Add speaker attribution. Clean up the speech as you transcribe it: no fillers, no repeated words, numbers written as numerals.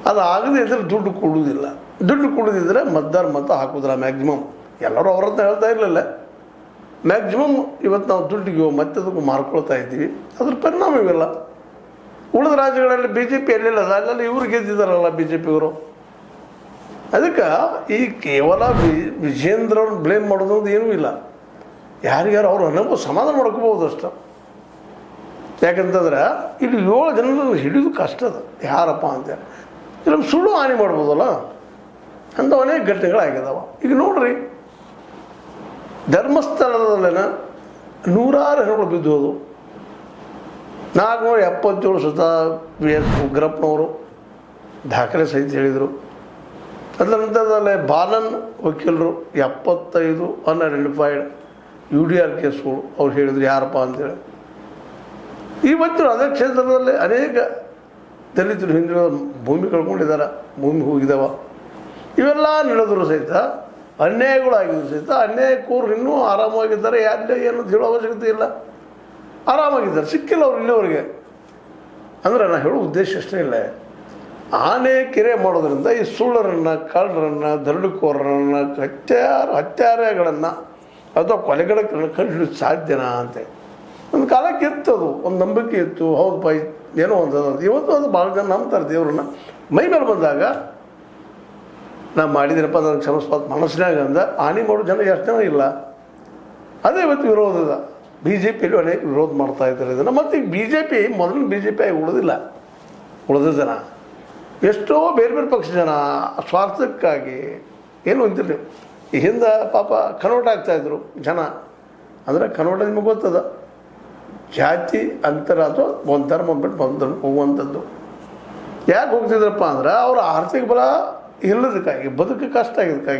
Speaker 1: ಅದು ಆಗದೇ ಇದ್ರೆ ದುಡ್ಡು ಕೊಡುವುದಿಲ್ಲ. ದುಡ್ಡು ಕೊಡೋದಿದ್ರೆ ಮತದಾರ ಮತ ಹಾಕೋದಿಲ್ಲ ಮ್ಯಾಕ್ಸಿಮಮ್. ಎಲ್ಲರೂ ಅವರದ್ದು ಹೇಳ್ತಾ ಇರಲಿಲ್ಲ. ಮ್ಯಾಕ್ಸಿಮಮ್ ಇವತ್ತು ನಾವು ದುಡ್ಡಿಗೆ ಮತ್ತದಕ್ಕೂ ಮಾರ್ಕೊಳ್ತಾ ಇದ್ದೀವಿ. ಅದ್ರ ಪರಿಣಾಮ ಇವೆಲ್ಲ. ಉಳಿದ ರಾಜ್ಯಗಳಲ್ಲಿ ಬಿ ಜೆ ಪಿ ಎಲ್ಲಿಲ್ಲ, ಅಲ್ಲೆಲ್ಲ ಇವ್ರು ಗೆದ್ದಿದ್ದಾರಲ್ಲ ಬಿ ಜೆ ಪಿಯವರು. ಅದಕ್ಕೆ ಈ ಕೇವಲ ವಿಜೇಂದ್ರ ಅವ್ರನ್ನ ಬ್ಲೇಮ್ ಮಾಡೋದು ಏನೂ ಇಲ್ಲ. ಯಾರಿಗಾರು ಅವ್ರು ಅನುಭವ ಸಮಾಧಾನ ಮಾಡ್ಕೋಬೋದು ಅಷ್ಟು. ಯಾಕಂತಂದ್ರೆ ಇಲ್ಲಿ 7 ಜನರನ್ನು ಹಿಡಿಯೋದು ಕಷ್ಟ ಅದ. ಯಾರಪ್ಪ ಅಂತೇಳಿ ಇಲ್ಲ ಸುಳ್ಳು ಹಾನಿ ಮಾಡ್ಬೋದಲ್ಲ, ಅಂತ ಅನೇಕ ಘಟನೆಗಳಾಗಿದ್ದಾವೆ. ಈಗ ನೋಡ್ರಿ, ಧರ್ಮಸ್ಥಳದಲ್ಲೇನ 100 ಹೆಣಗಳು ಬಿದ್ದು ಹೋದವು. 477 ಸ್ವತಃ ವಿ ಎಸ್ ಉಗ್ರಪ್ಪನವರು ದಾಖಲೆ ಸಹಿತ ಹೇಳಿದರು. ಅದರ ನಂತರದಲ್ಲೇ ಬಾಲನ್ ವಕೀಲರು 75 ಅನ್ಐಡೆಂಟಿಫೈಡ್ UDR ಕೇಸ್ಗಳು ಅವ್ರು ಹೇಳಿದ್ರು ಯಾರಪ್ಪ ಅಂತೇಳಿ. ಇವತ್ತು ಅದೇ ಕ್ಷೇತ್ರದಲ್ಲಿ ಅನೇಕ ದಲಿತರು ಹಿಂದಿನ ಭೂಮಿ ಕಳ್ಕೊಂಡಿದ್ದಾರೆ, ಭೂಮಿ ಹೋಗಿದ್ದಾವ. ಇವೆಲ್ಲ ನಡೆದರೂ ಸಹಿತ ಅನ್ಯಾಯಗಳಾಗಿದ್ರು ಸಹಿತ ಅನ್ಯಾಯಕ್ಕೂರು ಇನ್ನೂ ಆರಾಮಾಗಿದ್ದಾರೆ. ಯಾರೇ ಏನು ಹೇಳೋ ಅವಶ್ಯಕತೆ ಇಲ್ಲ, ಆರಾಮಾಗಿದ್ದಾರೆ. ಸಿಕ್ಕಿಲ್ಲ ಅವ್ರು ಇಲ್ಲಿವರೆಗೆ. ಅಂದರೆ ನಾನು ಹೇಳೋ ಉದ್ದೇಶ ಅಷ್ಟೇ ಇಲ್ಲ. ಆನೆ ಕೆರೆ ಮಾಡೋದ್ರಿಂದ ಈ ಸುಳ್ಳರನ್ನು, ಕಳ್ಳರನ್ನು, ದರೋಡೆಕೋರರನ್ನು, ಹತ್ಯಾರೆಗಳನ್ನು ಅಥವಾ ಕೊಲೆಗಳನ್ನು ಕಂಡುಹಿಡಿಯೋದು ಸಾಧ್ಯನಾ ಅಂತ ಒಂದು ಕಾಲಕ್ಕೆ ಇತ್ತು. ಅದು ಒಂದು ನಂಬಿಕೆ ಇತ್ತು. ಹೌದು ಪೈ ಏನೋ ಒಂದು ಇವತ್ತು ಅದು ಭಾಳ ಜನ ನಂಬ್ತಾರೆ ದೇವ್ರನ್ನ. ಮೈ ಮೇಲೆ ಬಂದಾಗ ನಾನು ಮಾಡಿದ್ದೀನಪ್ಪ ನನಗೆ ಕ್ಷಮಿಸ್ಬಾರ್ದು ಮನಸ್ಸಿನಾಗ ಅಂದ ಹಾನಿ ಮಾಡೋ ಜನ ಎಷ್ಟು ಜನ ಇಲ್ಲ. ಅದೇ ಇವತ್ತು ವಿರೋಧದ ಬಿ ಜೆ ಪಿಯಲ್ಲಿ ಅನೇಕ ವಿರೋಧ ಮಾಡ್ತಾ ಇದ್ದಾರೆ ಇದನ್ನು. ಮತ್ತು ಈಗ ಬಿ ಜೆ ಪಿ ಮೊದಲು ಬಿ ಜೆ ಪಿ ಆಗಿ ಉಳಿದ ಜನ ಎಷ್ಟೋ ಬೇರೆ ಬೇರೆ ಪಕ್ಷ ಜನ ಸ್ವಾರ್ಥಕ್ಕಾಗಿ ಏನು ಅಂತಿಲ್ಲ. ಈ ಹಿಂದೆ ಪಾಪ ಕನ್ವರ್ಟ್ ಆಗ್ತಾಯಿದ್ರು ಜನ. ಅಂದರೆ ಕನ್ವರ್ಟ್ ನಿಮಗೆ ಗೊತ್ತದ, ಜಾತಿ ಅಂತರ ಅಥವಾ ಒಂದು ಧರ್ಮ ಅಂದ್ಬಿಟ್ಟು ಒಂದು ಧರ್ಮ ಹೋಗುವಂಥದ್ದು. ಯಾಕೆ ಹೋಗ್ತಿದ್ರಪ್ಪ ಅಂದ್ರೆ ಅವ್ರ ಆರ್ಥಿಕ ಬಲ ಇಲ್ಲದಕ್ಕಾಗಿ, ಬದುಕು ಕಷ್ಟ ಆಗಿದ್ದಕ್ಕಾಗಿ.